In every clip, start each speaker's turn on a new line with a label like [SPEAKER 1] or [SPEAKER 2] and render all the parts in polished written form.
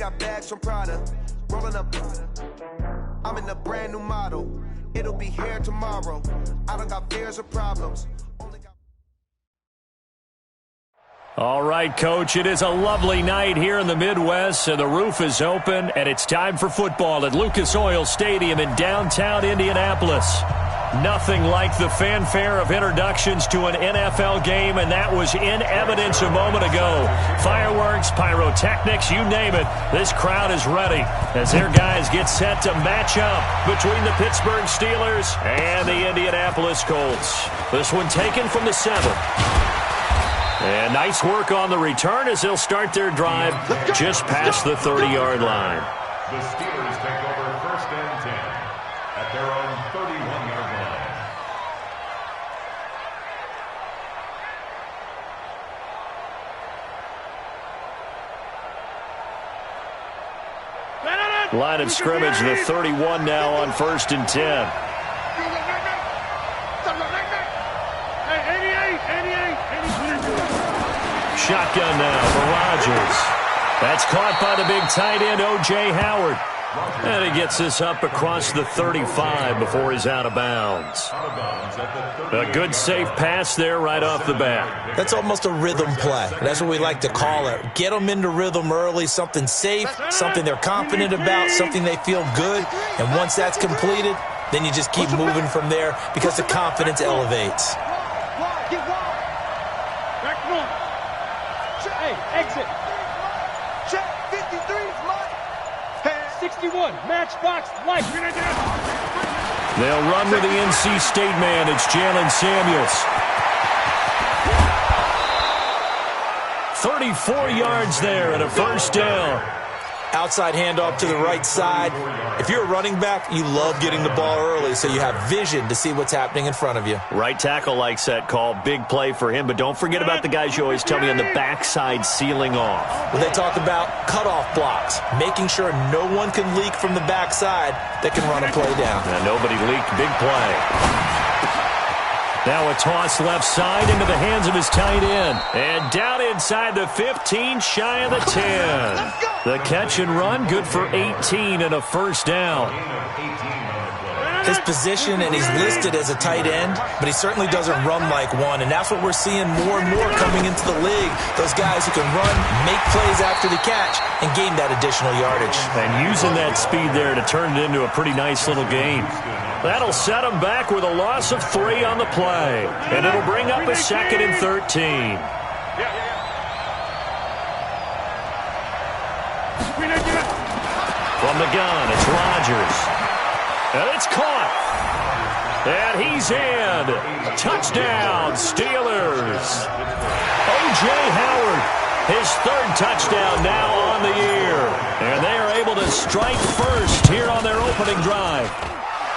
[SPEAKER 1] got bags from Prada. Rolling up. I'm in a brand new model. It'll be here tomorrow. I don't got fears or problems.
[SPEAKER 2] All right, Coach, it is a lovely night here in the Midwest, and the roof is open, and it's time for football at Lucas Oil Stadium in downtown Indianapolis. Nothing like the fanfare of introductions to an NFL game, and that was in evidence a moment ago. Fireworks, pyrotechnics, you name it. This crowd is ready as their guys get set to match up between the Pittsburgh Steelers and the Indianapolis Colts. This one taken from the 7. And nice work on the return as they'll start their drive just past the 30-yard line.
[SPEAKER 3] The Steelers take over 1st and 10 at their own 31-yard line.
[SPEAKER 2] Line of scrimmage, the 31 now on 1st and 10. Shotgun now for Rodgers. That's caught by the big tight end, O.J. Howard. And he gets this up across the 35 before he's out of bounds. A good, safe pass there right off the bat.
[SPEAKER 4] That's almost a rhythm play. That's what we like to call it. Get them into rhythm early, something safe, something they're confident about, something they feel good. And once that's completed, then you just keep moving from there because the confidence elevates.
[SPEAKER 5] Exit. Check 53 is mine. 61. Matchbox life.
[SPEAKER 2] They'll run with the NC State man. It's Jalen Samuels. 34 yards there and a first down.
[SPEAKER 4] Outside handoff to the right side. If you're a running back, you love getting the ball early so you have vision to see what's happening in front of you.
[SPEAKER 2] Right tackle likes that call. Big play for him, but don't forget about the guys you always tell me on the backside sealing off.
[SPEAKER 4] Well, they talk about cutoff blocks, making sure no one can leak from the backside that can run a play down.
[SPEAKER 2] And nobody leaked. Big play. Now a toss left side into the hands of his tight end. And down inside the 15, shy of the 10. The catch and run, good for 18 and a first down.
[SPEAKER 4] His position, and he's listed as a tight end, but he certainly doesn't run like one, and that's what we're seeing more and more coming into the league. Those guys who can run, make plays after the catch, and gain that additional yardage.
[SPEAKER 2] And using that speed there to turn it into a pretty nice little gain. That'll set him back with a loss of 3 on the play, and it'll bring up a 2nd and 13. From the gun, it's Rodgers. And it's caught. And he's in. Touchdown, Steelers. O.J. Howard, his 3rd touchdown now on the year. And they are able to strike first here on their opening drive.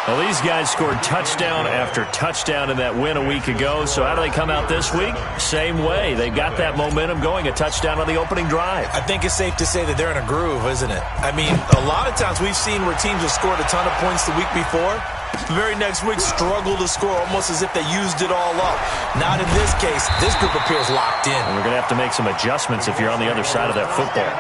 [SPEAKER 2] Well, these guys scored touchdown after touchdown in that win a week ago. So how do they come out this week? Same way. They got that momentum going, a touchdown on the opening drive.
[SPEAKER 4] I think it's safe to say that they're in a groove, isn't it? I mean, a lot of times we've seen where teams have scored a ton of points the week before. The very next week struggle to score almost as if they used it all up. Not in this case. This group appears locked in.
[SPEAKER 2] And we're going to have to make some adjustments if you're on the other side of that football.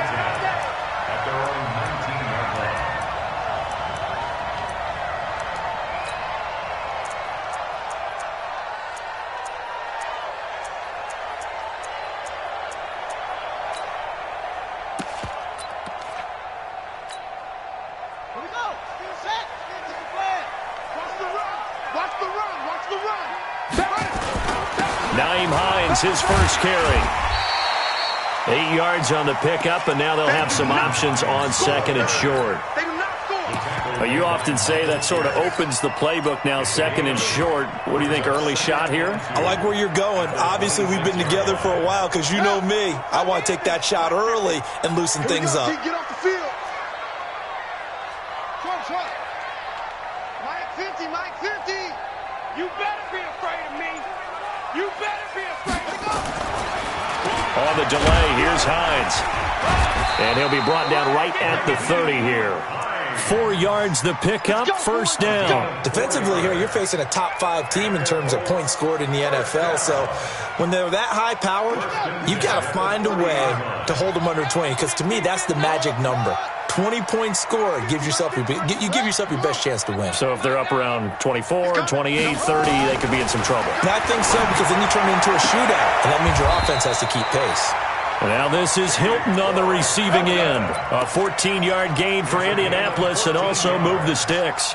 [SPEAKER 2] His first carry. 8 yards on the pickup, and now they'll have some options on 2nd and short. But you often say that sort of opens the playbook now, 2nd and short. What do you think, early shot here?
[SPEAKER 4] I like where you're going. Obviously, we've been together for a while because you know me. I want to take that shot early and loosen things up.
[SPEAKER 1] Get off the field. Try. Mike 50, Mike 50. You better be afraid of me. You better be afraid.
[SPEAKER 2] On the delay, here's Hines. And he'll be brought down right at the 30 here. 4 yards the pickup, first down.
[SPEAKER 4] Defensively here, you're facing a top 5 team in terms of points scored in the NFL. So when they're that high-powered, you've got to find a way to hold them under 20, because to me, that's the magic number. 20 points scored, you give yourself your best chance to win.
[SPEAKER 2] So if they're up around 24, 28, 30, they could be in some trouble.
[SPEAKER 4] And I think so, because then you turn it into a shootout, and that means your offense has to keep pace.
[SPEAKER 2] Now this is Hilton on the receiving end. A 14-yard gain for Indianapolis, and also move the sticks.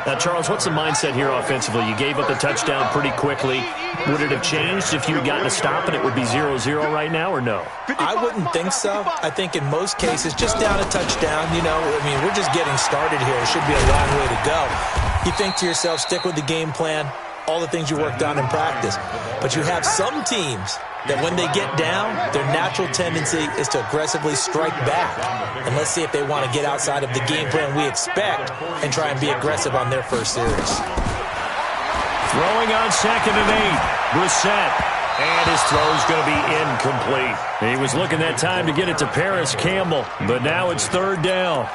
[SPEAKER 2] Now, Charles, what's the mindset here offensively? You gave up the touchdown pretty quickly. Would it have changed if you had gotten a stop and it would be 0-0 right now, or no?
[SPEAKER 4] I wouldn't think so. I think in most cases, just down a touchdown, we're just getting started here. It should be a long way to go. You think to yourself, stick with the game plan, all the things you worked on in practice. But you have some teams that when they get down, their natural tendency is to aggressively strike back. And let's see if they want to get outside of the game plan we expect and try and be aggressive on their first series.
[SPEAKER 2] Throwing on 2nd and 8. Brissett. And his throw's going to be incomplete. He was looking that time to get it to Paris Campbell, but now it's 3rd down.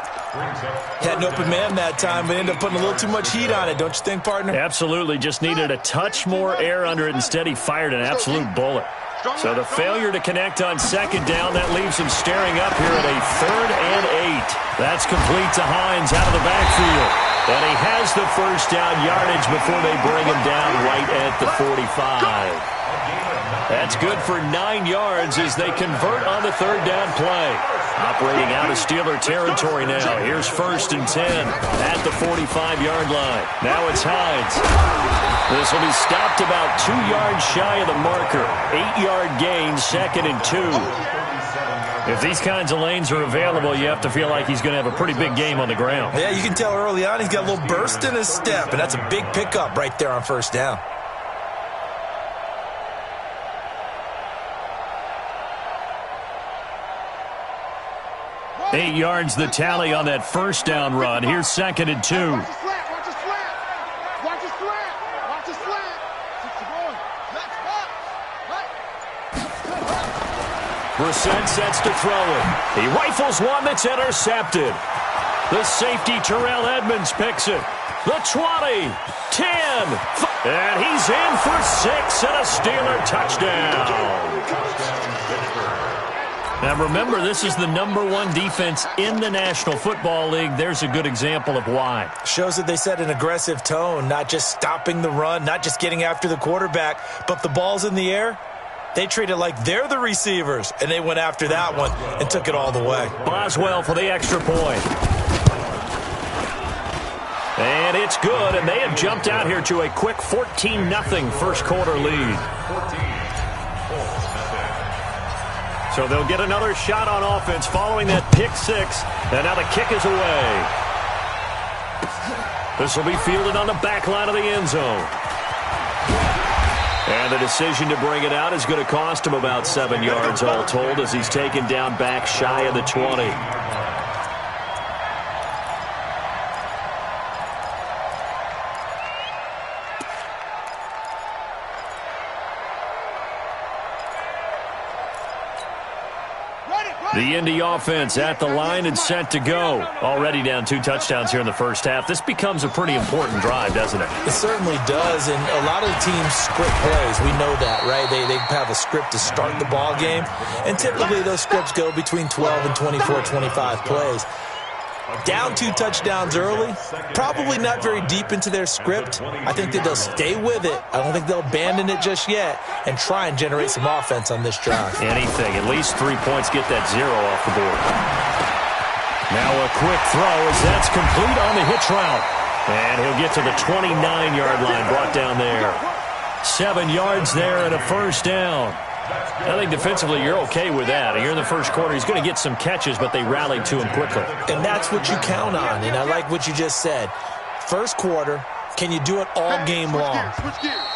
[SPEAKER 4] Had an open man that time, but ended up putting a little too much heat on it, don't you think, partner?
[SPEAKER 2] Absolutely. Just needed a touch more air under it. Instead, he fired an absolute bullet. So the failure to connect on 2nd down, that leaves him staring up here at a 3rd and 8. That's complete to Hines out of the backfield. And he has the first down yardage before they bring him down right at the 45. That's good for 9 yards as they convert on the 3rd down play. Operating out of Steeler territory now. Here's 1st and 10 at the 45-yard line. Now it's Hines. This will be stopped about 2 yards shy of the marker. 8-yard gain, 2nd and 2. If these kinds of lanes are available, you have to feel like he's going to have a pretty big game on the ground.
[SPEAKER 4] Yeah, you can tell early on he's got a little burst in his step, and that's a big pickup right there on 1st down.
[SPEAKER 2] Eight yards the tally on that 1st down run. Here's 2nd and 2.
[SPEAKER 5] Watch the slant. Watch the slant. Watch the slant. Watch the slant.
[SPEAKER 2] Brissett sets to throw it. He rifles one that's intercepted. The safety, Terrell Edmonds, picks it. The 20, 10, and he's in for 6 and a Steeler touchdown. Now remember, this is the #1 defense in the National Football League. There's a good example of why.
[SPEAKER 4] Shows that they set an aggressive tone, not just stopping the run, not just getting after the quarterback, but if the ball's in the air, they treat it like they're the receivers, and they went after that one and took it all the way.
[SPEAKER 2] Boswell for the extra point. And it's good, and they have jumped out here to a quick 14-0 first quarter lead. So they'll get another shot on offense following that pick 6, and now the kick is away. This will be fielded on the back line of the end zone. And the decision to bring it out is going to cost him about 7 yards all told as he's taken down back shy of the 20. The Indy offense at the line and set to go. Already down 2 touchdowns here in the first half. This becomes a pretty important drive, doesn't it?
[SPEAKER 4] It certainly does, and a lot of the teams script plays. We know that, right? They have a script to start the ball game, and typically those scripts go between 12 and 24, 25 plays. Down 2 touchdowns early, probably not very deep into their script. I think that they'll stay with it. I don't think they'll abandon it just yet and try and generate some offense on this drive.
[SPEAKER 2] Anything, at least 3 points, get that 0 off the board. Now a quick throw as that's complete on the hitch route. And he'll get to the 29-yard line, brought down there. 7 yards there and a first down. I think defensively you're okay with that. You're in the first quarter. He's going to get some catches, but they rallied to him quickly.
[SPEAKER 4] And that's what you count on, and I like what you just said. First quarter, can you do it all game long?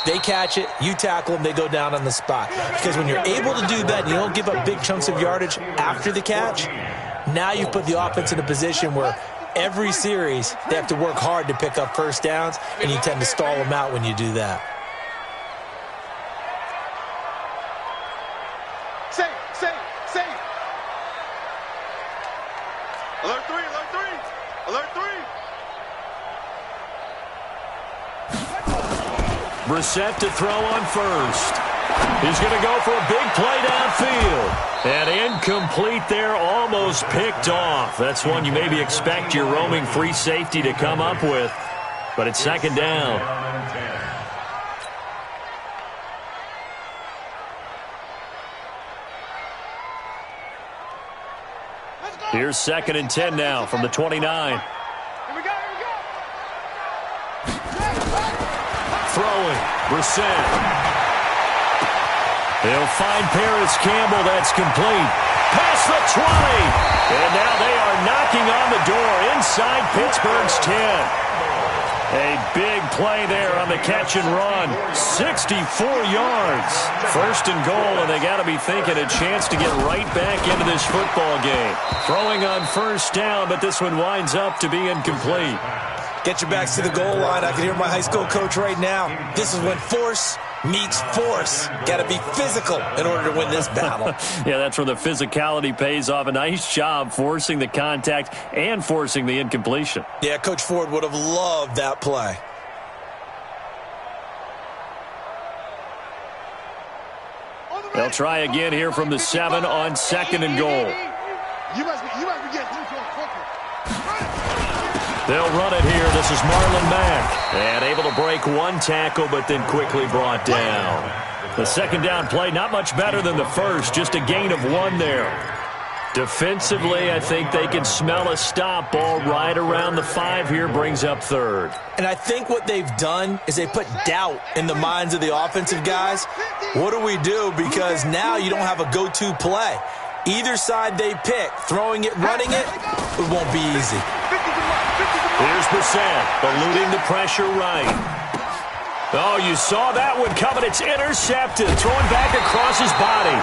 [SPEAKER 4] They catch it, you tackle them, they go down on the spot. Because when you're able to do that and you don't give up big chunks of yardage after the catch, now you put the offense in a position where every series they have to work hard to pick up first downs, and you tend to stall them out when you do that.
[SPEAKER 5] Alert 3.
[SPEAKER 2] Brissett to throw on first. He's going to go for a big play downfield. And incomplete there, almost picked off. That's one you maybe expect your roaming free safety to come up with. But it's second down. Here's 2nd and 10 now from the 29.
[SPEAKER 5] Here we go.
[SPEAKER 2] Throwing, Brissett. They'll find Paris Campbell. That's complete. Past the 20. And now they are knocking on the door inside Pittsburgh's 10. A big play there on the catch and run. 64 yards. 1st and goal, and they got to be thinking a chance to get right back into this football game. Throwing on 1st down, but this one winds up to be incomplete.
[SPEAKER 4] Get your backs to the goal line. I can hear my high school coach right now. This is when force meets force. Got to be physical in order to win this battle.
[SPEAKER 2] Yeah, that's where the physicality pays off. A nice job forcing the contact and forcing the incompletion.
[SPEAKER 4] Yeah, Coach Ford would have loved that play.
[SPEAKER 2] They'll try again here from the 7 on 2nd and goal.
[SPEAKER 5] You must be getting through quicker.
[SPEAKER 2] They'll run it here. This is Marlon Mack. And able to break one tackle, but then quickly brought down. The 2nd down play, not much better than the first. Just a gain of 1 there. Defensively, I think they can smell a stop. Ball right around the 5 here, brings up 3rd.
[SPEAKER 4] And I think what they've done is they put doubt in the minds of the offensive guys. What do we do? Because now you don't have a go-to play. Either side they pick, throwing it, running it, it won't be easy.
[SPEAKER 2] Here's Brissett, eluding the pressure right. Oh, you saw that one coming. It's intercepted, throwing back across his body.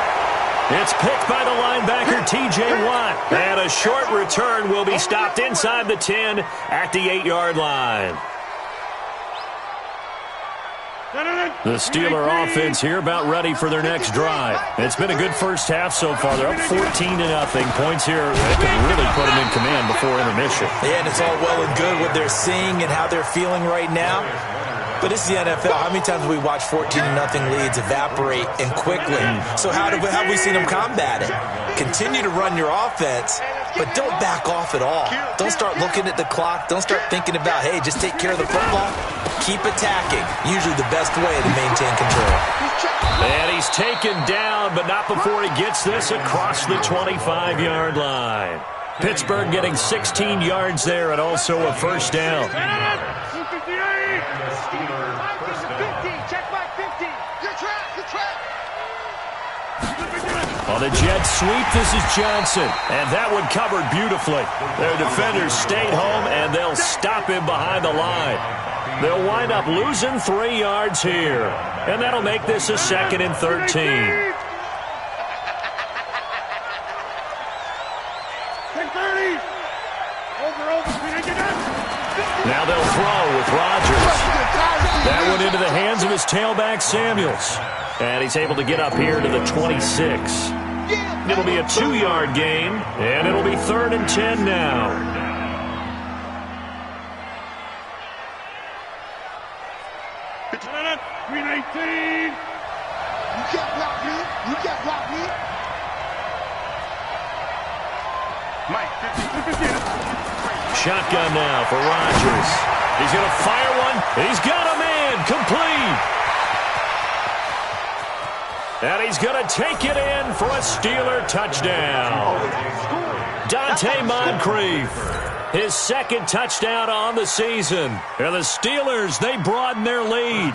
[SPEAKER 2] It's picked by the linebacker, T.J. Watt. And a short return will be stopped inside the 10 at the 8-yard line. The Steeler offense here about ready for their next drive. It's been a good first half so far. They're up 14-0. Points here that can really put them in command before intermission.
[SPEAKER 4] Yeah, and it's all well and good what they're seeing and how they're feeling right now. But this is the NFL. How many times have we watched 14-0 leads evaporate and quickly? So how have we seen them combat it? Continue to run your offense, but don't back off at all. Don't start looking at the clock. Don't start thinking about, hey, just take care of the football. Keep attacking. Usually the best way to maintain control.
[SPEAKER 2] And he's taken down, but not before he gets this across the 25-yard line. Pittsburgh getting 16 yards there and also a 1st down. On the jet sweep, this is Johnson. And that one covered beautifully. Their defenders stayed home, and they'll stop him behind the line. They'll wind up losing 3 yards here. And that'll make this a 2nd and 13. Now they'll throw with Rodgers. That one into the hands of his tailback, Samuels. And he's able to get up here to the 26. It'll be a 2-yard gain, and it'll be 3rd and 10 now.
[SPEAKER 5] You can't block me. You can't block me.
[SPEAKER 2] Shotgun now for Rodgers. He's going to fire one. He's got a man. Complete. And he's going to take it in for a Steeler touchdown. Dante Moncrief, his 2nd touchdown on the season. And the Steelers, they broaden their lead.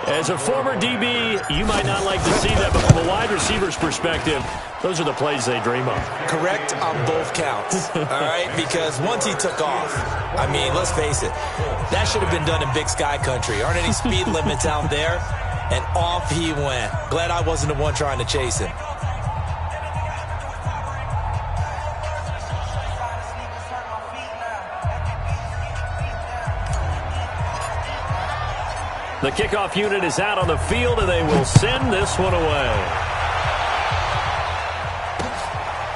[SPEAKER 2] As a former DB, you might not like to see that, but from a wide receiver's perspective, those are the plays they dream of.
[SPEAKER 4] Correct on both counts, all right? Because once he took off, I mean, let's face it, that should have been done in Big Sky Country. Aren't any speed limits out there? And off he went. Glad I wasn't the one trying to chase him.
[SPEAKER 2] The kickoff unit is out on the field, and they will send this one away.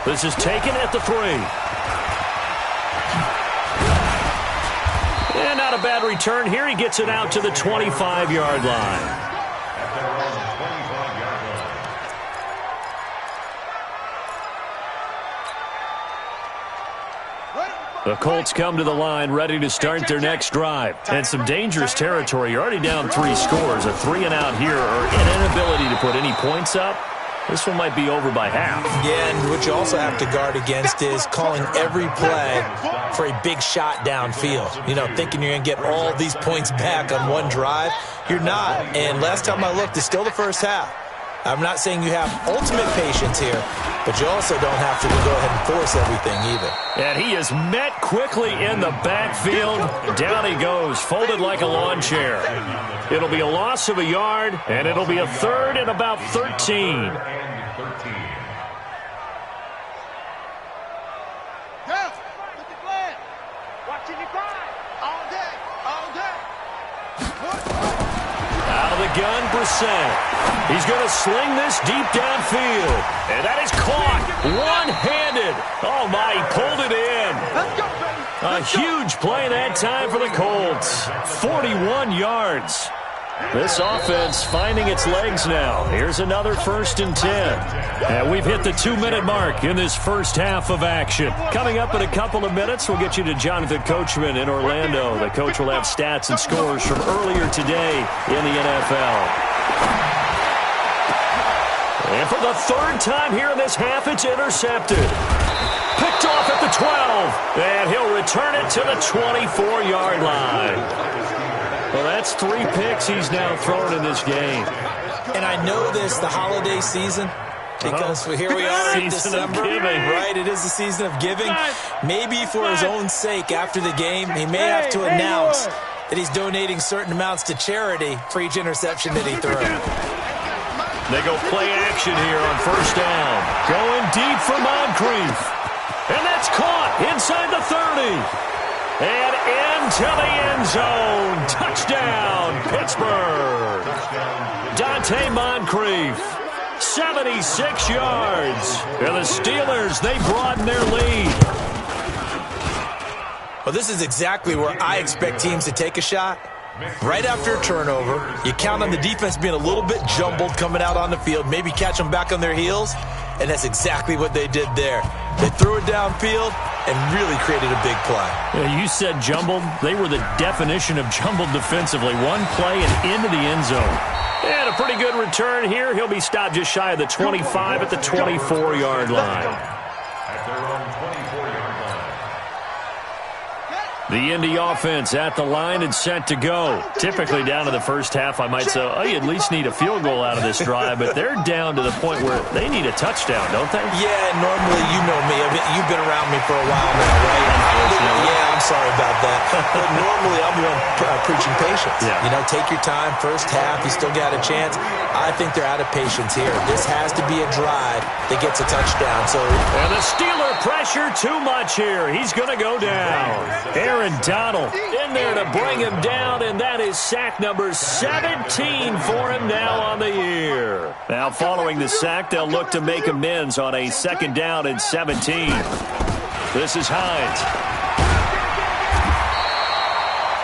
[SPEAKER 2] This is taken at the 3. And not a bad return here. He gets it out to the 25-yard line. The Colts come to the line ready to start their next drive. And some dangerous territory. You're already down 3 scores. A 3-and-out here or an inability to put any points up. This one might be over by half.
[SPEAKER 4] Yeah, and what you also have to guard against is calling every play for a big shot downfield. You know, thinking you're going to get all these points back on one drive. You're not. And last time I looked, it's still the first half. I'm not saying you have ultimate patience here, but you also don't have to go ahead and force everything either.
[SPEAKER 2] And he is met quickly in the backfield. Down he goes, folded like a lawn chair. It'll be a loss of a yard, and it'll be a 3rd and about 13. Out of the gun, Brissett. He's going to sling this deep downfield. And that is caught one-handed. Oh, my, he pulled it in. A huge play that time for the Colts. 41 yards. This offense finding its legs now. Here's another 1st and 10. And we've hit the 2-minute mark in this first half of action. Coming up in a couple of minutes, we'll get you to Jonathan Coachman in Orlando. The coach will have stats and scores from earlier today in the NFL. And for the 3rd time here in this half, it's intercepted. Picked off at the 12. And he'll return it to the 24-yard line. Well, that's 3 picks he's now thrown in this game.
[SPEAKER 4] And I know this, the holiday season, because here we are in December, right? It is the season of giving. Maybe for his own sake after the game, he may have to announce that he's donating certain amounts to charity for each interception that he threw.
[SPEAKER 2] They go play action here on 1st down. Going deep for Moncrief. And that's caught inside the 30. And into the end zone. Touchdown, Pittsburgh. Dante Moncrief, 76 yards. And the Steelers, they broaden their lead.
[SPEAKER 4] Well, this is exactly where I expect teams to take a shot. Right after a turnover, you count on the defense being a little bit jumbled coming out on the field, maybe catch them back on their heels, and that's exactly what they did there. They threw it downfield and really created a big play.
[SPEAKER 2] Yeah, you said jumbled. They were the definition of jumbled defensively. One play and into the end zone. And a pretty good return here. He'll be stopped just shy of the 25 at the 24-yard line. The Indy offense at the line and set to go. Typically down to the first half, I might say, oh, you at least need a field goal out of this drive, but they're down to the point where they need a touchdown, don't they?
[SPEAKER 4] Yeah, normally, you know me. I mean, you've been around me for a while now, right? Yeah, I'm sorry about that. But normally, I'm the one preaching patience.
[SPEAKER 2] Yeah.
[SPEAKER 4] You know, take your time. First half, you still got a chance. I think they're out of patience here. This has to be a drive that gets a touchdown.
[SPEAKER 2] And the Steeler pressure too much here. He's going to go down. Aaron Donald in there to bring him down, and that is sack number 17 for him now on the year. Now following the sack, they'll look to make amends on a 2nd down and 17. This is Hines.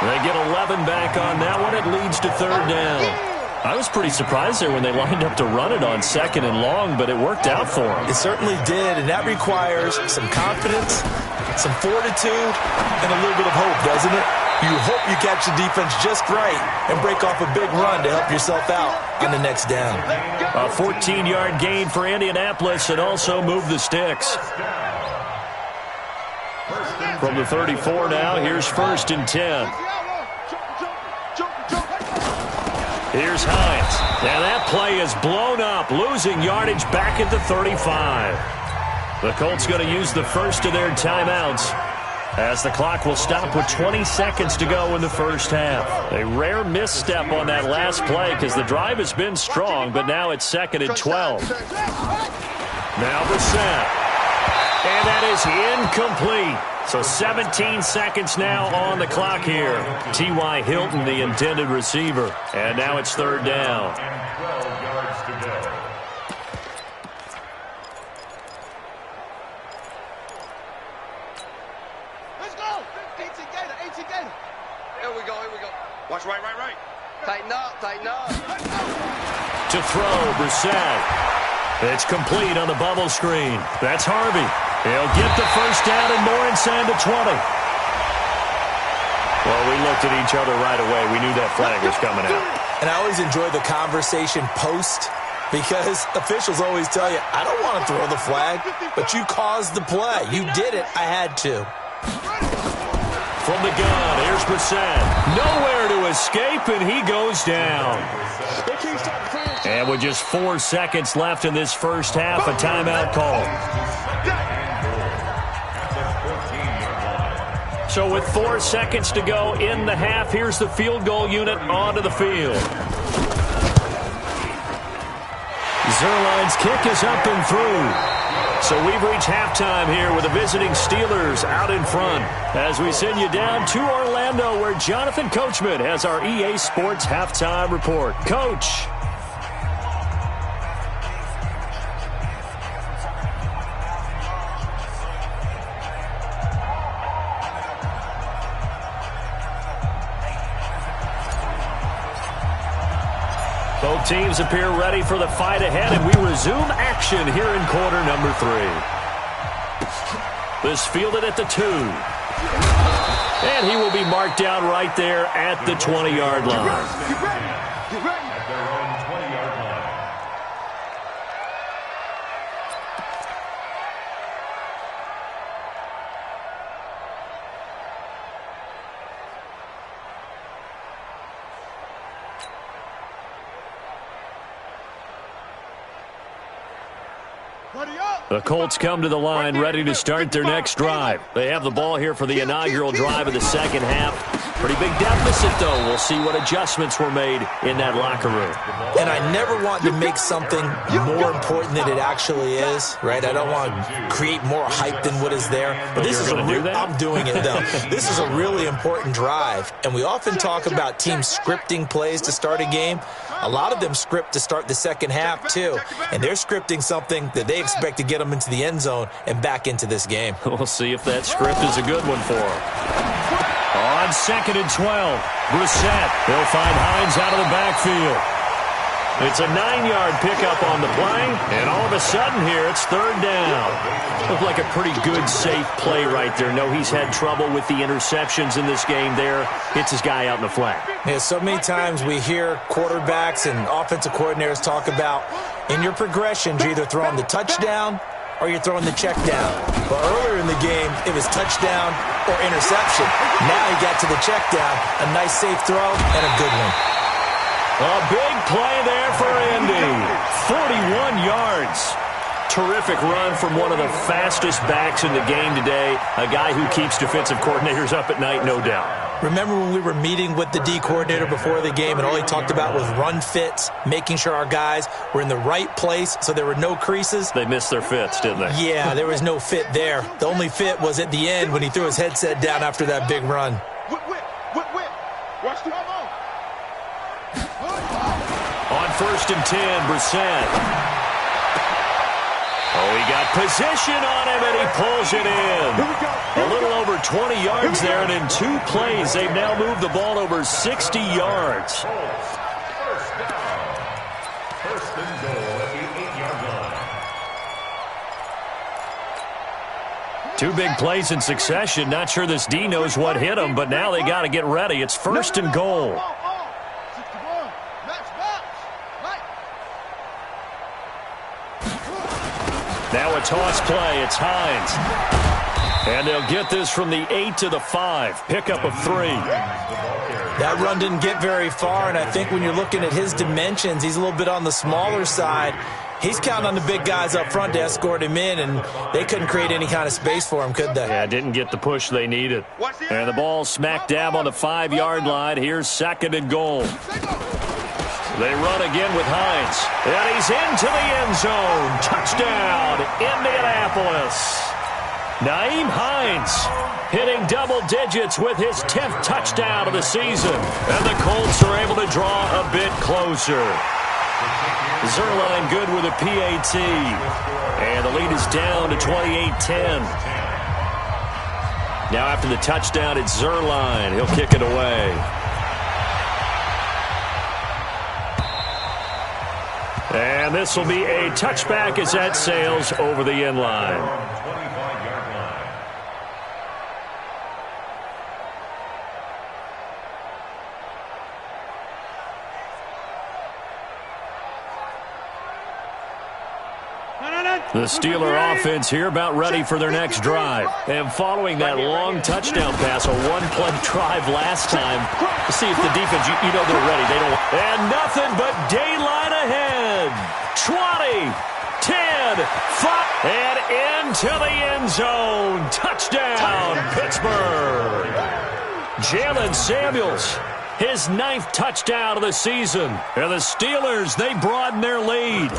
[SPEAKER 2] They get 11 back on that one. It leads to 3rd down. I was pretty surprised there when they lined up to run it on 2nd and long, but it worked out for them.
[SPEAKER 4] It certainly did, and that requires some confidence, some fortitude, and a little bit of hope, doesn't it? You hope you catch the defense just right and break off a big run to help yourself out on the next down.
[SPEAKER 2] A 14-yard gain for Indianapolis and also move the sticks. From the 34 now, here's 1st and 10. Here's Hines. And that play is blown up, losing yardage back at the 35. The Colts going to use the first of their timeouts as the clock will stop with 20 seconds to go in the first half. A rare misstep on that last play because the drive has been strong, but now it's 2nd and 12. Now Brissett. And that is incomplete. So 17 seconds now on the clock here. T.Y. Hilton, the intended receiver. And now it's 3rd down.
[SPEAKER 3] 12 yards to go.
[SPEAKER 5] Let's go. 18 Gator. Tighten up, tighten up.
[SPEAKER 2] To throw, Brissett. It's complete on the bubble screen. That's Harvey. He'll get the first down and more inside the 20. Well, we looked at each other right away. We knew that flag was coming out.
[SPEAKER 4] And I always enjoy the conversation post because officials always tell you, I don't want to throw the flag, but you caused the play. You did it. I had to.
[SPEAKER 2] From the gun, here's Brissett. Nowhere to escape, and he goes down. And with just 4 seconds left in this first half, a timeout call. So with 4 seconds to go in the half, here's the field goal unit onto the field. Zuerlein's kick is up and through. So we've reached halftime here with the visiting Steelers out in front as we send you down to Orlando where Jonathan Coachman has our EA Sports Halftime Report. Coach. Both teams appear ready for the fight ahead, and we resume action here in quarter number 3. This fielded at the 2. And he will be marked down right there at the 20-yard line.
[SPEAKER 3] At their own 20-yard line.
[SPEAKER 2] The Colts come to the line ready to start their next drive. They have the ball here for the inaugural drive of the second half. Pretty big deficit, though. We'll see what adjustments were made in that locker room.
[SPEAKER 4] And I never want to make something more important than it actually is, right? I don't want to create more hype than what is there. But this is I'm doing it, though. This is a really important drive. And we often talk about teams scripting plays to start a game. A lot of them script to start the second half, too. And they're scripting something that they expect to get them into the end zone and back into this game.
[SPEAKER 2] We'll see if that script is a good one for them. On 2nd and 12, Brissett. He'll find Hines out of the backfield. It's a 9-yard pickup on the play, and all of a sudden here, it's 3rd down. Looked like a pretty good, safe play right there. No, he's had trouble with the interceptions in this game there. Hits his guy out in the flat.
[SPEAKER 4] Yeah, so many times we hear quarterbacks and offensive coordinators talk about in your progressions, you're either throwing the touchdown or you're throwing the check down. But earlier in the game, it was touchdown or interception. Now he got to the check down, a nice safe throw, and a good one.
[SPEAKER 2] A big play there for Indy. 41 yards. Terrific run from one of the fastest backs in the game today. A guy who keeps defensive coordinators up at night, no doubt.
[SPEAKER 4] Remember when we were meeting with the D coordinator before the game and all he talked about was run fits, making sure our guys were in the right place so there were no creases?
[SPEAKER 2] They missed their fits, didn't they?
[SPEAKER 4] Yeah, there was no fit there. The only fit was at the end when he threw his headset down after that big run.
[SPEAKER 5] Watch the
[SPEAKER 2] On 1st and 10, Brissett. Oh, he got position on him, and he pulls it in. A little over 20 yards there, and in 2 plays, they've now moved the ball over 60 yards.
[SPEAKER 3] First down. 1st and goal at the 8-yard line.
[SPEAKER 2] 2 big plays in succession. Not sure this D knows what hit him, but now they got to get ready. It's 1st and goal. Now a toss play. It's Hines. And they'll get this from the 8 to the 5. Pickup of 3.
[SPEAKER 4] That run didn't get very far, and I think when you're looking at his dimensions, he's a little bit on the smaller side. He's counting on the big guys up front to escort him in, and they couldn't create any kind of space for him, could they?
[SPEAKER 2] Yeah, didn't get the push they needed. And the ball smack dab on the 5-yard line. Here's 2nd and goal. They run again with Hines. And he's into the end zone. Touchdown, Indianapolis. Nyheim Hines hitting double digits with his 10th touchdown of the season. And the Colts are able to draw a bit closer. Zuerlein good with a PAT. And the lead is down to 28-10. Now after the touchdown, it's Zuerlein. He'll kick it away. And this will be a touchback as that sails over the end line.
[SPEAKER 3] 25-yard line.
[SPEAKER 2] The Steeler offense here about ready for their next drive. And following that long touchdown pass, a one-play drive last time, to see if the defense, you know they're ready. They don't. And nothing but daylight ahead. 20, 10, 5, and into the end zone. Touchdown, Pittsburgh. Jalen Samuels, his 9th touchdown of the season. And the Steelers, they broaden their lead.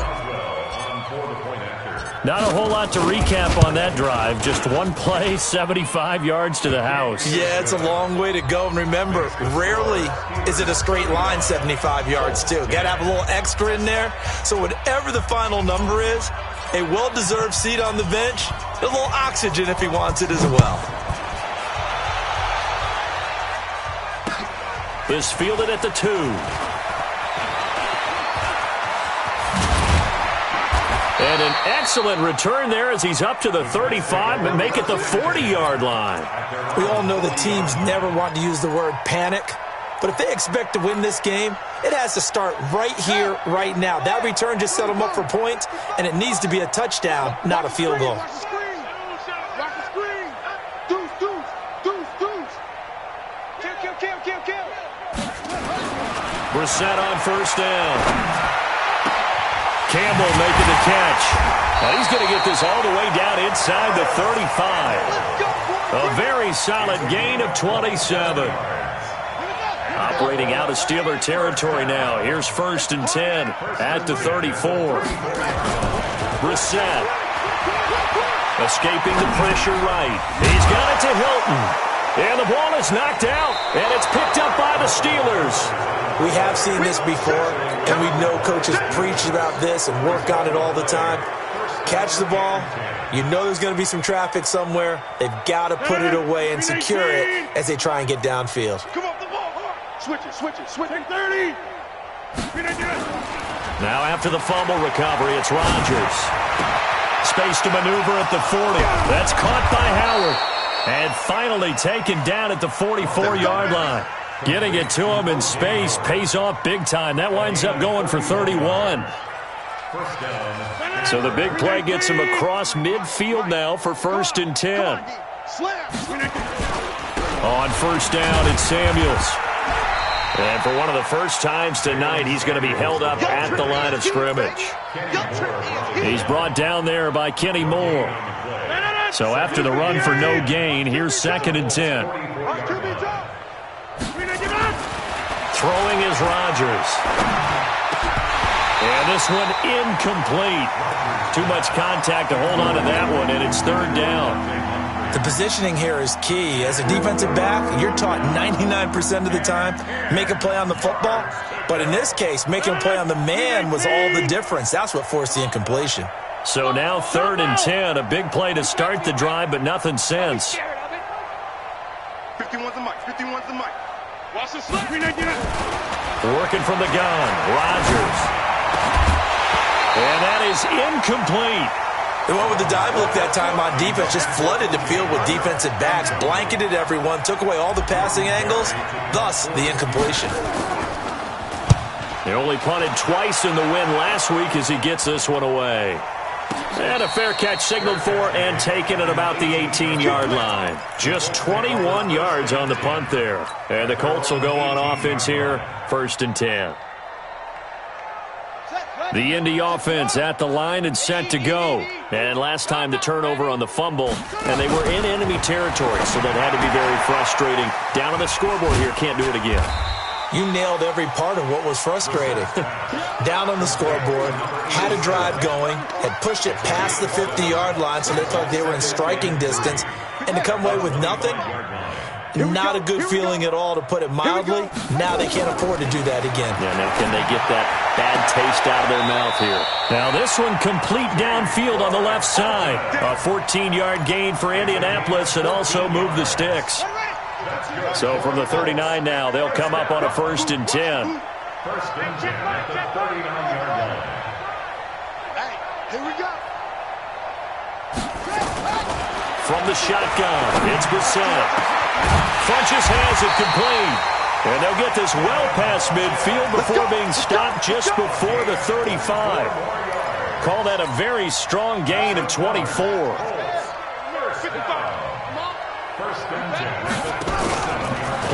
[SPEAKER 2] Not a whole lot to recap on that drive. Just one play, 75 yards to the house.
[SPEAKER 4] Yeah, it's a long way to go. And remember, rarely is it a straight line 75 yards, too. Got to have a little extra in there. So whatever the final number is, a well-deserved seat on the bench, a little oxygen if he wants it as well.
[SPEAKER 2] Is fielded at the 2. And an excellent return there as he's up to the 35 and make it the 40-yard line.
[SPEAKER 4] We all know the teams never want to use the word panic, but if they expect to win this game, it has to start right here, right now. That return just set them up for points, and it needs to be a touchdown, not a field goal.
[SPEAKER 5] Watch the screen. Watch the screen. Deuce, deuce, deuce, deuce. Kill.
[SPEAKER 2] We're set on first down. Campbell making the catch. And he's going to get this all the way down inside the 35. A very solid gain of 27. Operating out of Steeler territory now. Here's 1st and 10 at the 34. Brissett escaping the pressure right. He's got it to Hilton. And the ball is knocked out, and it's picked up by the Steelers.
[SPEAKER 4] We have seen this before, and we know coaches preach about this and work on it all the time. Catch the ball. You know there's going to be some traffic somewhere. They've got to put it away and secure it as they try and get downfield.
[SPEAKER 5] Come off the ball. Switch it. 30.
[SPEAKER 2] Now after the fumble recovery, it's Rodgers. Space to maneuver at the 40. That's caught by Howard. And finally taken down at the 44-yard line. Getting it to him in space pays off big time. That winds up going for 31. So the big play gets him across midfield now for 1st and 10. On first down, it's Samuels. And for one of the first times tonight, he's going to be held up at the line of scrimmage. He's brought down there by Kenny Moore. So after the run for no gain, here's 2nd and 10. Throwing is Rodgers. And this one incomplete. Too much contact to hold on to that one, and it's 3rd down.
[SPEAKER 4] The positioning here is key. As a defensive back, you're taught 99% of the time, make a play on the football. But in this case, making a play on the man was all the difference. That's what forced the incompletion.
[SPEAKER 2] So now 3rd and 10, a big play to start the drive, but nothing since.
[SPEAKER 5] 51's the mic. Watch the slip.
[SPEAKER 2] Working from the gun, Rodgers. And that is incomplete.
[SPEAKER 4] They went with the dive look that time on defense, just flooded the field with defensive backs, blanketed everyone, took away all the passing angles, thus the incompletion.
[SPEAKER 2] They only punted twice in the win last week as he gets this one away. And a fair catch signaled for and taken at about the 18-yard line. Just 21 yards on the punt there. And the Colts will go on offense here, 1st and 10. The Indy offense at the line and set to go. And last time the turnover on the fumble, and they were in enemy territory, so that had to be very frustrating. Down on the scoreboard here, can't do it again.
[SPEAKER 4] You nailed every part of what was frustrating. Down on the scoreboard, had a drive going, had pushed it past the 50-yard line so they thought they were in striking distance, and to come away with nothing, not a good feeling at all, to put it mildly. Now they can't afford to do that again.
[SPEAKER 2] Yeah, now can they get that bad taste out of their mouth here? Now this one complete downfield on the left side. A 14-yard gain for Indianapolis and also move the sticks. So from the 39 now, they'll come up on a 1st and 10.
[SPEAKER 3] 1st and 10 at the 39-yard line.
[SPEAKER 5] Here we go.
[SPEAKER 2] From the shotgun, it's Brissett. Funches has it complete. And they'll get this well past midfield before being stopped just before the 35. Call that a very strong gain of 24.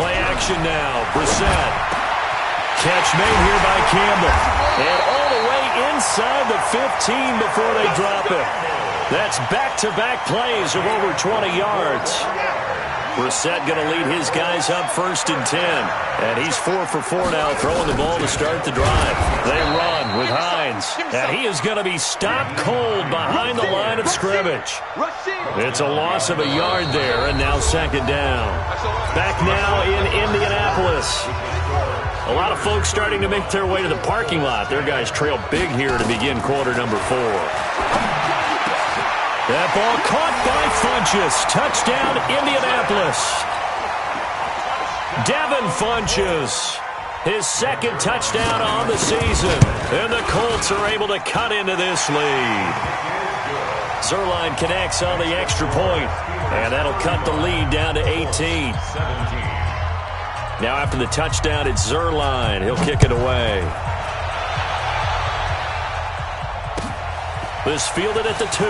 [SPEAKER 2] Play action now. Brissett. Catch made here by Campbell. And all the way inside the 15 before they drop it. That's back-to-back plays of over 20 yards. Brissett going to lead his guys up 1st and 10. And he's 4 for 4 now, throwing the ball to start the drive. They run with Hines. And he is going to be stopped cold behind the line of scrimmage. It's a loss of a yard there, and now 2nd down. Back now in Indianapolis. A lot of folks starting to make their way to the parking lot. Their guys trail big here to begin quarter number 4. That ball caught by Funches. Touchdown, Indianapolis. Devin Funches, his 2nd touchdown on the season. And the Colts are able to cut into this lead. Zuerlein connects on the extra point. And that'll cut the lead down to 18. Now after the touchdown, it's Zuerlein. He'll kick it away. This fielded at the 2.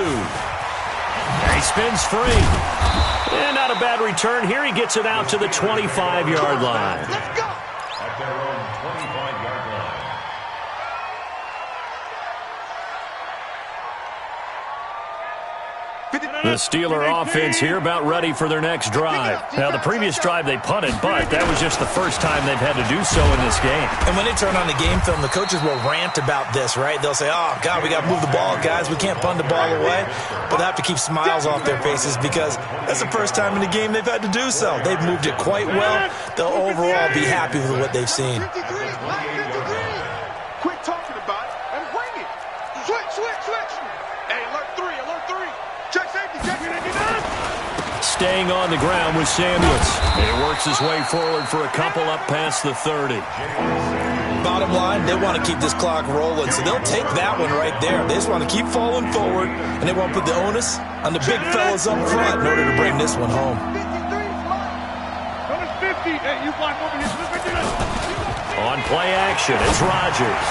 [SPEAKER 2] He spins free. And not a bad return here. He gets it out to the 25-yard line.
[SPEAKER 5] Let's go.
[SPEAKER 3] At their own 25-yard line.
[SPEAKER 2] The Steeler offense here about ready for their next drive. Now, the previous drive they punted, but that was just the first time they've had to do so in this game.
[SPEAKER 4] And when they turn on the game film, the coaches will rant about this, right? They'll say, oh, God, we got to move the ball, guys. We can't punt the ball away. But they have to keep smiles off their faces because that's the first time in the game they've had to do so. They've moved it quite well. They'll overall be happy with what they've seen.
[SPEAKER 5] 50 degrees, 50 degrees. Quit talking about it and bring it. Switch, switch, switch. Hey, alert 3, alert 3. Check safety, check it.
[SPEAKER 2] Staying on the ground with Samuels. And he works his way forward for a couple up past the 30.
[SPEAKER 4] Bottom line, they want to keep this clock rolling, so they'll take that one right there. They just want to keep falling forward, and they won't put the onus on the big fellas up front in order to bring this one home.
[SPEAKER 5] 53 is mine. Notice 50. Hey, you block over here.
[SPEAKER 2] On play action, it's Rodgers.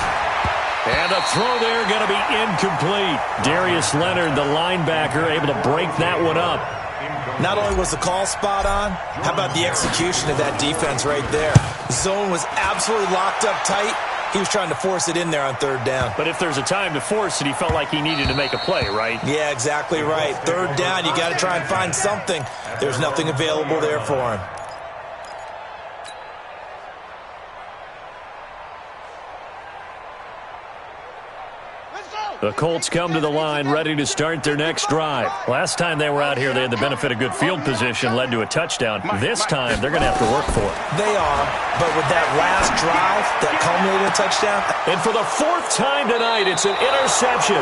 [SPEAKER 2] And a throw there going to be incomplete. Darius Leonard, the linebacker, able to break that one up.
[SPEAKER 4] Not only was the call spot on, how about the execution of that defense right there? The zone was absolutely locked up tight. He was trying to force it in there on 3rd down.
[SPEAKER 2] But if there's a time to force it, he felt like he needed to make a play, right?
[SPEAKER 4] Yeah, exactly right. 3rd down, you got to try and find something. There's nothing available there for him.
[SPEAKER 2] The Colts come to the line ready to start their next drive. Last time they were out here, they had the benefit of good field position, led to a touchdown. This time, they're going to have to work for it.
[SPEAKER 4] They are, but with that last drive, that culminated in a touchdown.
[SPEAKER 2] And for the 4th time tonight, it's an interception.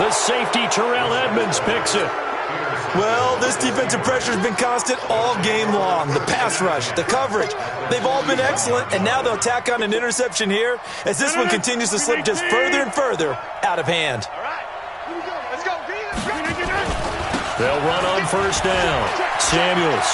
[SPEAKER 2] The safety, Terrell Edmonds, picks it.
[SPEAKER 4] Well, this defensive pressure has been constant all game long. The pass rush, the coverage, they've all been excellent, and now they'll tack on an interception here as this one continues to slip just further and further out of hand.
[SPEAKER 5] All right. Here we go. Let's go. Let's go.
[SPEAKER 2] They'll run on 1st down. Samuels.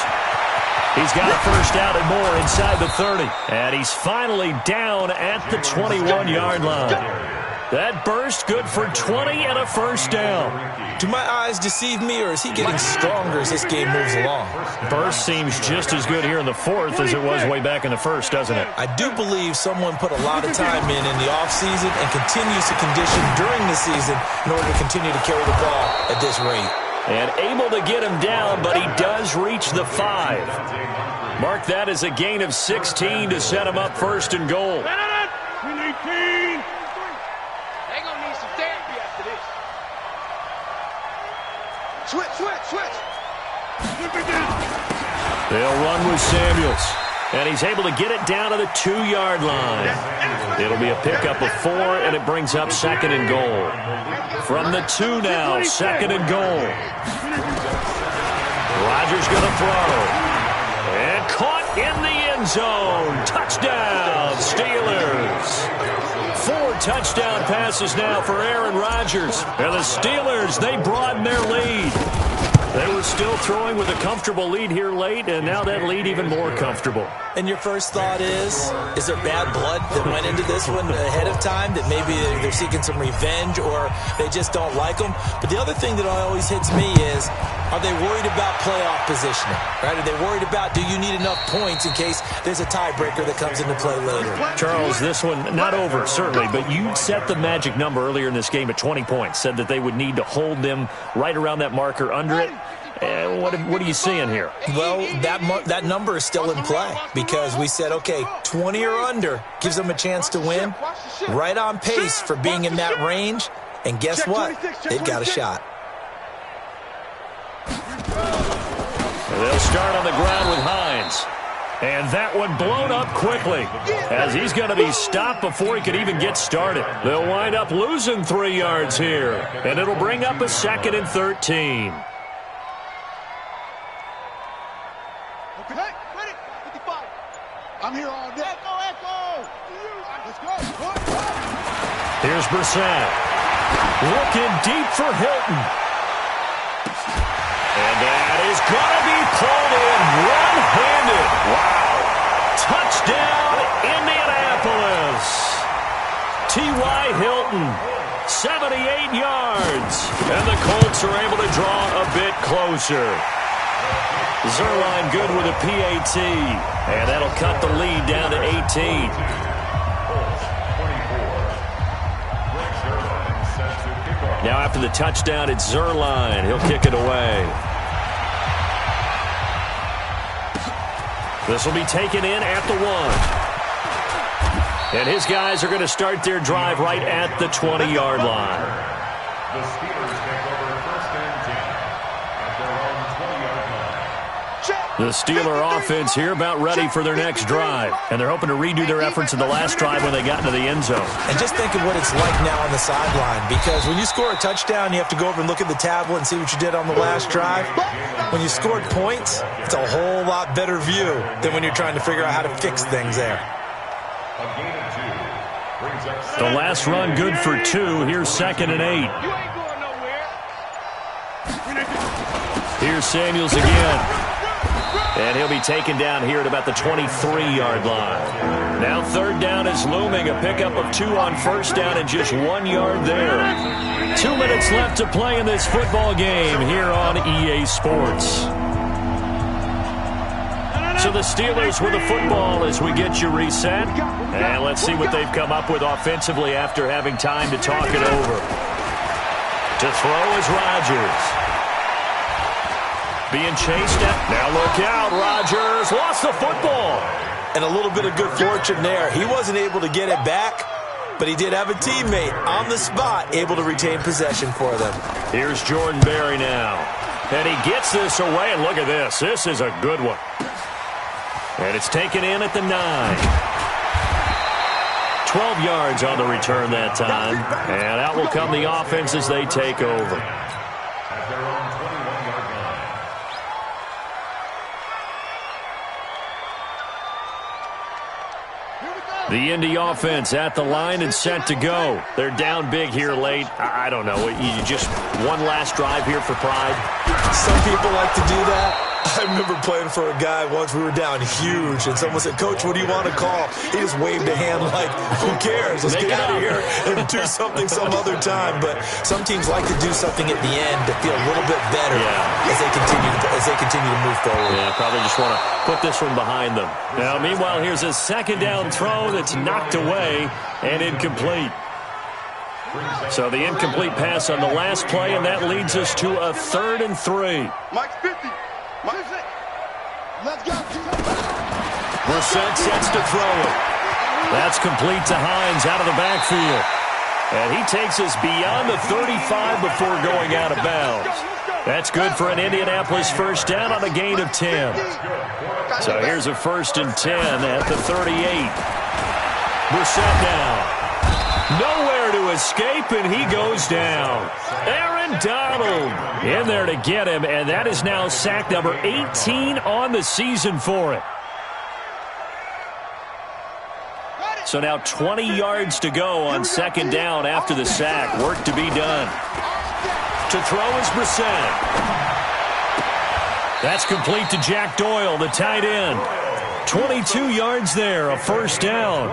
[SPEAKER 2] He's got a 1st down and more inside the 30. And he's finally down at the 21-yard line. That burst good for 20 and a 1st down.
[SPEAKER 4] Do my eyes deceive me, or is he getting stronger as this game moves along?
[SPEAKER 2] Burst seems just as good here in the 4th as it was way back in the 1st, doesn't it?
[SPEAKER 4] I do believe someone put a lot of time in the offseason and continues to condition during the season in order to continue to carry the ball at this rate.
[SPEAKER 2] And able to get him down, but he does reach the 5. Mark that as a gain of 16 to set him up 1st and goal.
[SPEAKER 5] Switch, switch, switch.
[SPEAKER 2] They'll run with Samuels. And he's able to get it down to the 2-yard line. It'll be a pickup of 4, and it brings up 2nd and goal. From the 2 now, 2nd and goal. Rodgers going to throw. And caught in the end zone. Touchdown, Steelers. touchdown passes now for Aaron Rodgers. And the Steelers, they broaden their lead. They were still throwing with a comfortable lead here late, and now that lead even more comfortable.
[SPEAKER 4] And your first thought is there bad blood that went into this one ahead of time, that maybe they're seeking some revenge or they just don't like them? But the other thing that always hits me is, are they worried about playoff positioning? Right? Are they worried about, do you need enough points in case there's a tiebreaker that comes into play later?
[SPEAKER 2] Charles, this one, not over, certainly, but you set the magic number earlier in this game at 20 points, said that they would need to hold them right around that marker under it. What are you seeing here?
[SPEAKER 4] Well, that number is still in play because we said, okay, 20 or under gives them a chance to win. Right on pace for being in that range. And guess what? They've got a shot.
[SPEAKER 2] They'll start on the ground with Hines. And that one blown up quickly as he's going to be stopped before he could even get started. They'll wind up losing 3 yards here. And it'll bring up a 2nd and 13.
[SPEAKER 5] I'm here all day. Echo. Let's go.
[SPEAKER 2] Here's Brissett. Looking deep for Hilton. And that is going to be pulled in one-handed. Wow. Touchdown, Indianapolis. T.Y. Hilton, 78 yards. And the Colts are able to draw a bit closer. Zerline good with a PAT, and that'll cut the lead down to 18. Now after the touchdown, it's Zerline. He'll kick it away. This will be taken in at the 1. And his guys are going to start their drive right at the 20-yard line.
[SPEAKER 3] The Steelers take over 1st and 10 at their own 20-yard line.
[SPEAKER 2] The Steeler offense here about ready for their next drive. And they're hoping to redo their efforts in the last drive when they got into the end zone.
[SPEAKER 4] And just think of what it's like now on the sideline, because when you score a touchdown, you have to go over and look at the tablet and see what you did on the last drive. When you scored points, it's a whole lot better view than when you're trying to figure out how to fix things there.
[SPEAKER 3] A gain of 2 brings up
[SPEAKER 2] The last run good for 2. Here's 2nd and 8. Here's Samuels again. And he'll be taken down here at about the 23-yard line. Now 3rd down is looming. A pickup of 2 on 1st down and just 1 yard there. 2 minutes left to play in this football game here on EA Sports. So the Steelers with the football as we get you reset. And let's see what they've come up with offensively after having time to talk it over. To throw is Rodgers. Being chased at. Now look out. Rodgers lost the football.
[SPEAKER 4] And a little bit of good fortune there. He wasn't able to get it back, but he did have a teammate on the spot able to retain possession for them.
[SPEAKER 2] Here's Jordan Berry now. And he gets this away. And look at this. This is a good one. And it's taken in at the 9. 12 yards on the return that time. And out will come the offense as they take over.
[SPEAKER 3] at their own 21-yard line.
[SPEAKER 2] The Indy offense at the line and set to go. They're down big here late. I don't know. You just one last drive here for pride.
[SPEAKER 4] Some people like to do that. I remember playing for a guy once. We were down huge, and someone said, "Coach, what do you want to call?" He just waved a hand like, "Who cares? Let's get out of here and do something some other time." But some teams like to do something at the end to feel a little bit better as they continue to move forward.
[SPEAKER 2] Yeah, probably just want to put this one behind them. Now, meanwhile, here's a second down throw that's knocked away and incomplete. So the incomplete pass on the last play, and that leads us to a 3rd and 3.
[SPEAKER 5] Mike's 50. Let's go.
[SPEAKER 2] Brissett sets to throw it. That's complete to Hines out of the backfield. And he takes us beyond the 35 before going out of bounds. That's good for an Indianapolis first down on a gain of 10. So here's a 1st and 10 at the 38. Brissett now. Nowhere to escape, and he goes down. Aaron Donald in there to get him, and that is now sack number 18 on the season for it. So now 20 yards to go on second down after the sack. Work to be done. To throw is Brissett. That's complete to Jack Doyle, the tight end. 22 yards there, a first down.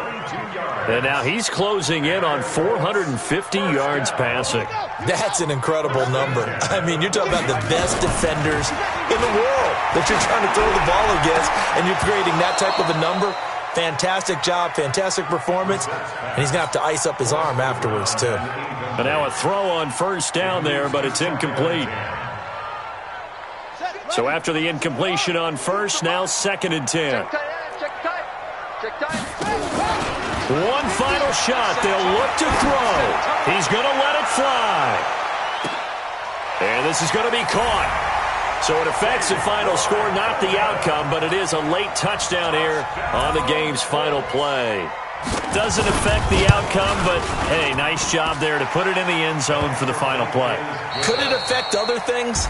[SPEAKER 2] And now he's closing in on 450 yards passing.
[SPEAKER 4] That's an incredible number. I mean, you're talking about the best defenders in the world that you're trying to throw the ball against, and you're creating that type of a number. Fantastic job, fantastic performance, and he's going to have to ice up his arm afterwards, too.
[SPEAKER 2] But now a throw on first down there, but it's incomplete. So after the incompletion on first, now 2nd and 10. One final shot. They'll look to throw. He's going to let it fly. And this is going to be caught. So it affects the final score, not the outcome, but it is a late touchdown here on the game's final play. Doesn't affect the outcome, but, hey, nice job there to put it in the end zone for the final play.
[SPEAKER 4] Could it affect other things?